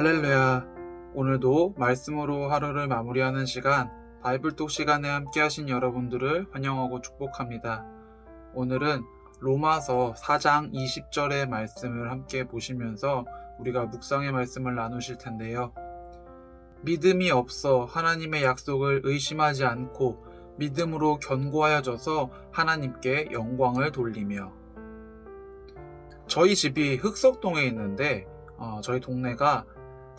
할렐루야. 오늘도 말씀으로 하루를 마무리하는 시간, 바이블톡 시간에 함께 하신 여러분들을 환영하고 축복합니다. 오늘은 로마서 4장 20절의 말씀을 함께 보시면서 우리가 묵상의 말씀을 나누실 텐데요. 믿음이 없어 하나님의 약속을 의심하지 않고 믿음으로 견고하여져서 하나님께 영광을 돌리며. 저희 집이 흑석동에 있는데 저희 동네가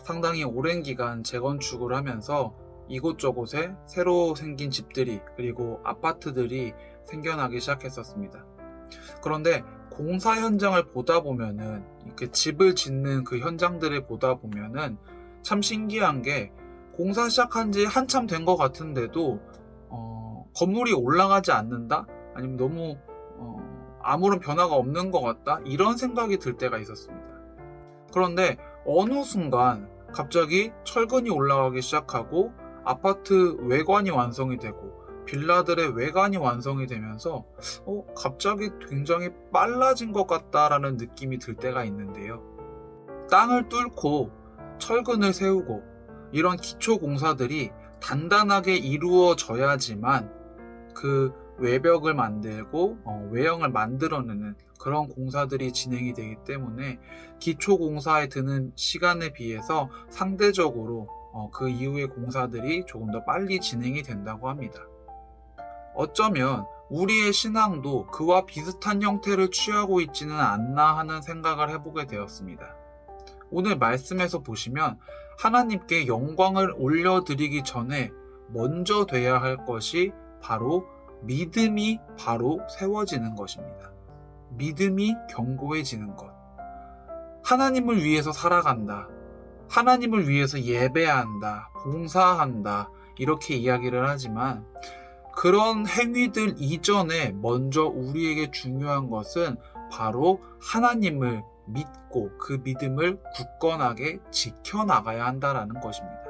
상당히 오랜 기간 재건축을 하면서 이곳저곳에 새로 생긴 집들이 그리고 아파트들이 생겨나기 시작했었습니다. 그런데 공사 현장을 보다 보면은 이렇게 집을 짓는 그 현장들을 보다 보면은 참 신기한 게 공사 시작한 지 한참 된 것 같은데도 건물이 올라가지 않는다? 아니면 너무 아무런 변화가 없는 것 같다? 이런 생각이 들 때가 있었습니다. 그런데 어느 순간 갑자기 철근이 올라가기 시작하고 아파트 외관이 완성이 되고 빌라들의 외관이 완성이 되면서 갑자기 굉장히 빨라진 것 같다라는 느낌이 들 때가 있는데요. 땅을 뚫고 철근을 세우고 이런 기초 공사들이 단단하게 이루어져야지만 그 외벽을 만들고 외형을 만들어내는 그런 공사들이 진행이 되기 때문에 기초 공사에 드는 시간에 비해서 상대적으로 그 이후의 공사들이 조금 더 빨리 진행이 된다고 합니다. 어쩌면 우리의 신앙도 그와 비슷한 형태를 취하고 있지는 않나 하는 생각을 해보게 되었습니다. 오늘 말씀에서 보시면 하나님께 영광을 올려드리기 전에 먼저 돼야 할 것이 바로 믿음이 바로 세워지는 것입니다. 믿음이 견고해지는 것. 하나님을 위해서 살아간다. 하나님을 위해서 예배한다. 봉사한다. 이렇게 이야기를 하지만 그런 행위들 이전에 먼저 우리에게 중요한 것은 바로 하나님을 믿고 그 믿음을 굳건하게 지켜나가야 한다는 것입니다.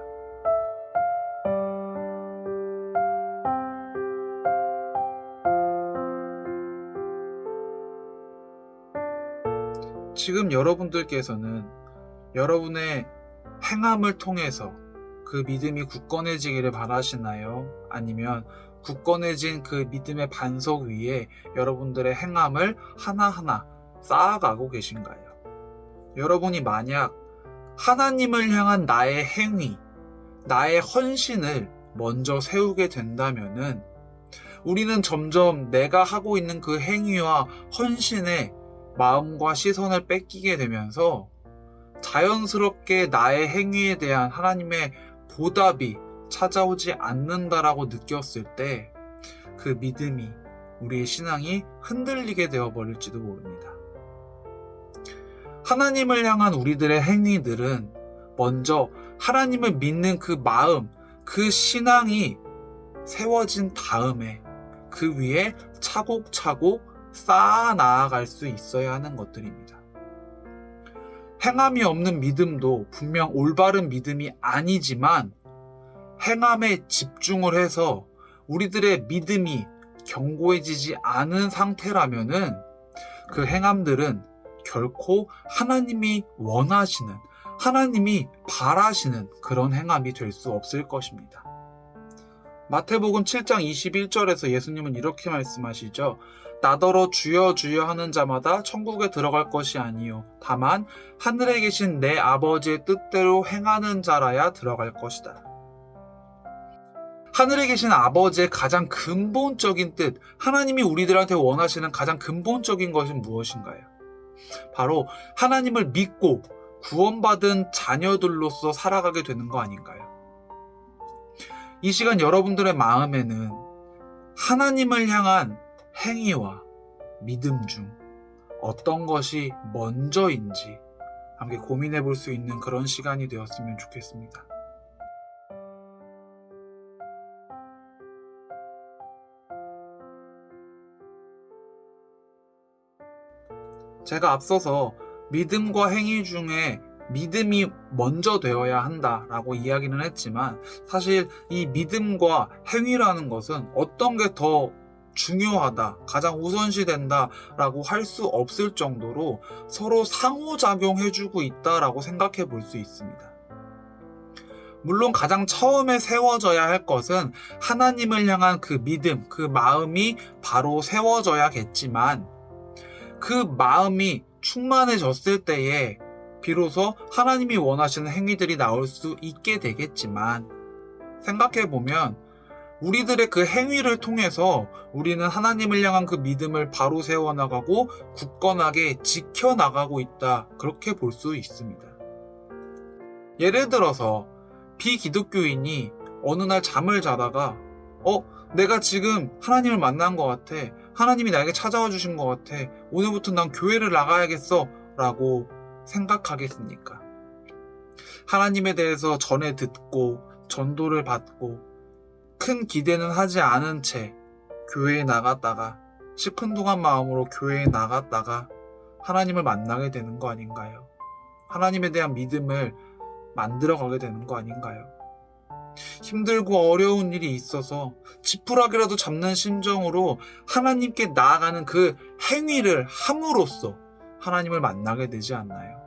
지금 여러분들께서는 여러분의 행함을 통해서 그 믿음이 굳건해지기를 바라시나요? 아니면 굳건해진 그 믿음의 반석 위에 여러분들의 행함을 하나하나 쌓아가고 계신가요? 여러분이 만약 하나님을 향한 나의 행위, 나의 헌신을 먼저 세우게 된다면은 우리는 점점 내가 하고 있는 그 행위와 헌신에 마음과 시선을 뺏기게 되면서 자연스럽게 나의 행위에 대한 하나님의 보답이 찾아오지 않는다라고 느꼈을 때 그 믿음이, 우리의 신앙이 흔들리게 되어버릴지도 모릅니다. 하나님을 향한 우리들의 행위들은 먼저 하나님을 믿는 그 마음, 그 신앙이 세워진 다음에 그 위에 차곡차곡 쌓아 나아갈 수 있어야 하는 것들입니다. 행함이 없는 믿음도 분명 올바른 믿음이 아니지만 행함에 집중을 해서 우리들의 믿음이 견고해지지 않은 상태라면은 그 행함들은 결코 하나님이 원하시는, 하나님이 바라시는 그런 행함이 될 수 없을 것입니다. 마태복음 7장 21절에서 예수님은 이렇게 말씀하시죠. 나더러 주여 주여 하는 자마다 천국에 들어갈 것이 아니요 다만 하늘에 계신 내 아버지의 뜻대로 행하는 자라야 들어갈 것이다. 하늘에 계신 아버지의 가장 근본적인 뜻, 하나님이 우리들한테 원하시는 가장 근본적인 것은 무엇인가요? 바로 하나님을 믿고 구원받은 자녀들로서 살아가게 되는 거 아닌가요? 이 시간 여러분들의 마음에는 하나님을 향한 행위와 믿음 중 어떤 것이 먼저인지 함께 고민해 볼 수 있는 그런 시간이 되었으면 좋겠습니다. 제가 앞서서 믿음과 행위 중에 믿음이 먼저 되어야 한다라고 이야기는 했지만 사실 이 믿음과 행위라는 것은 어떤 게 더 중요하다, 가장 우선시 된다라고 할 수 없을 정도로 서로 상호작용해주고 있다라고 생각해 볼 수 있습니다. 물론 가장 처음에 세워져야 할 것은 하나님을 향한 그 믿음, 그 마음이 바로 세워져야겠지만 그 마음이 충만해졌을 때에 비로소 하나님이 원하시는 행위들이 나올 수 있게 되겠지만 생각해보면 우리들의 그 행위를 통해서 우리는 하나님을 향한 그 믿음을 바로 세워나가고 굳건하게 지켜나가고 있다. 그렇게 볼 수 있습니다. 예를 들어서 비기독교인이 어느 날 잠을 자다가 내가 지금 하나님을 만난 것 같아. 하나님이 나에게 찾아와 주신 것 같아. 오늘부터 난 교회를 나가야겠어. 라고 생각하겠습니까? 하나님에 대해서 전해 듣고 전도를 받고 큰 기대는 하지 않은 채 교회에 나갔다가 시큰둥한 마음으로 교회에 나갔다가 하나님을 만나게 되는 거 아닌가요? 하나님에 대한 믿음을 만들어가게 되는 거 아닌가요? 힘들고 어려운 일이 있어서 지푸라기라도 잡는 심정으로 하나님께 나아가는 그 행위를 함으로써 하나님을 만나게 되지 않나요?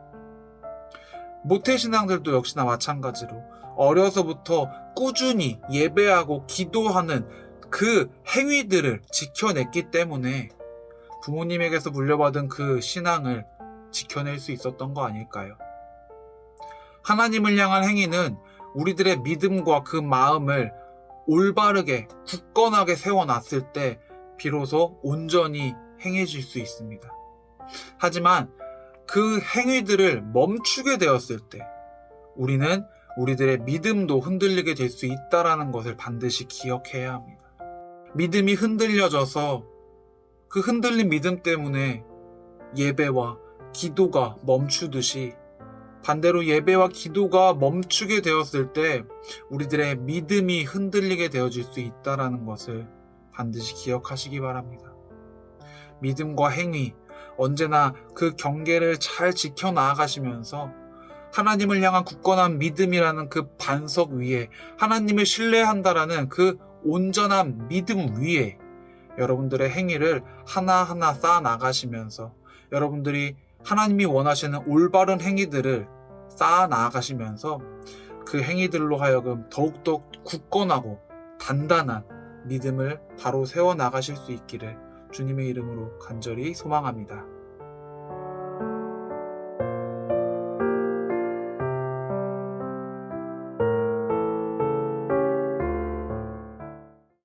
모태신앙들도 역시나 마찬가지로 어려서부터 꾸준히 예배하고 기도하는 그 행위들을 지켜냈기 때문에 부모님에게서 물려받은 그 신앙을 지켜낼 수 있었던 거 아닐까요? 하나님을 향한 행위는 우리들의 믿음과 그 마음을 올바르게 굳건하게 세워놨을 때 비로소 온전히 행해질 수 있습니다. 하지만 그 행위들을 멈추게 되었을 때 우리는 우리들의 믿음도 흔들리게 될 수 있다는 것을 반드시 기억해야 합니다. 믿음이 흔들려져서 그 흔들린 믿음 때문에 예배와 기도가 멈추듯이 반대로 예배와 기도가 멈추게 되었을 때 우리들의 믿음이 흔들리게 되어질 수 있다는 것을 반드시 기억하시기 바랍니다. 믿음과 행위, 언제나 그 경계를 잘 지켜나가시면서 하나님을 향한 굳건한 믿음이라는 그 반석 위에 하나님을 신뢰한다라는 그 온전한 믿음 위에 여러분들의 행위를 하나하나 쌓아나가시면서 여러분들이 하나님이 원하시는 올바른 행위들을 쌓아나가시면서 그 행위들로 하여금 더욱더 굳건하고 단단한 믿음을 바로 세워나가실 수 있기를 주님의 이름으로 간절히 소망합니다.